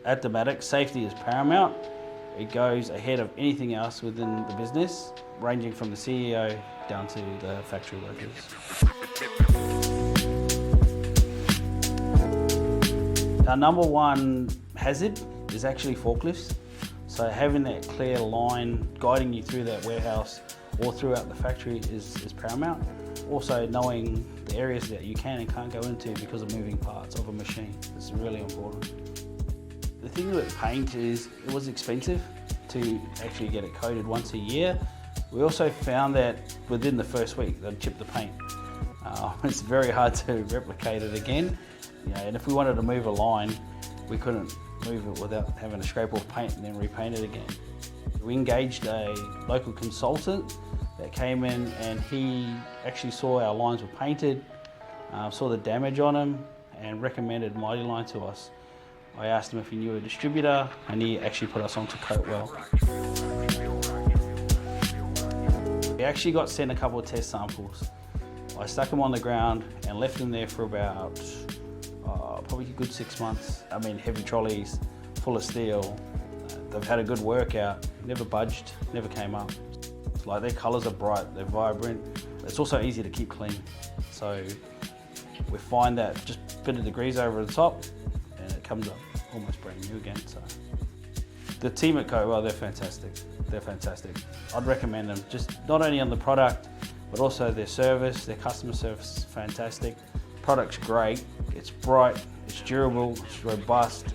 At Dematic, safety is paramount. It goes ahead of anything else within the business, ranging from the CEO down to the factory workers. Our number one hazard is actually forklifts. So having that clear line guiding you through that warehouse or throughout the factory is paramount. Also knowing the areas that you can and can't go into because of moving parts of a machine is really important. The thing with paint is it was expensive to actually get it coated once a year. We also found that within the first week they'd chip the paint. It's very hard to replicate it again. And if we wanted to move a line, we couldn't move it without having to scrape off paint and then repaint it again. We engaged a local consultant that came in and he actually saw our lines were painted, saw the damage on them and recommended Mighty Line to us. I asked him if he knew a distributor and he actually put us on to Coatwell. We actually got sent a couple of test samples. I stuck them on the ground and left them there for about probably a good 6 months. I mean, heavy trolleys, full of steel. They've had a good workout, never budged, never came up. It's like their colours are bright, they're vibrant. It's also easy to keep clean. So we find that just a bit of degrees over the top and it comes up almost brand new again. So the team at Coatwell, they're fantastic. They're fantastic. I'd recommend them, just not only on the product, but also their service, their customer service is fantastic. Product's great, it's bright, it's durable, it's robust.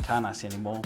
Can't ask any more.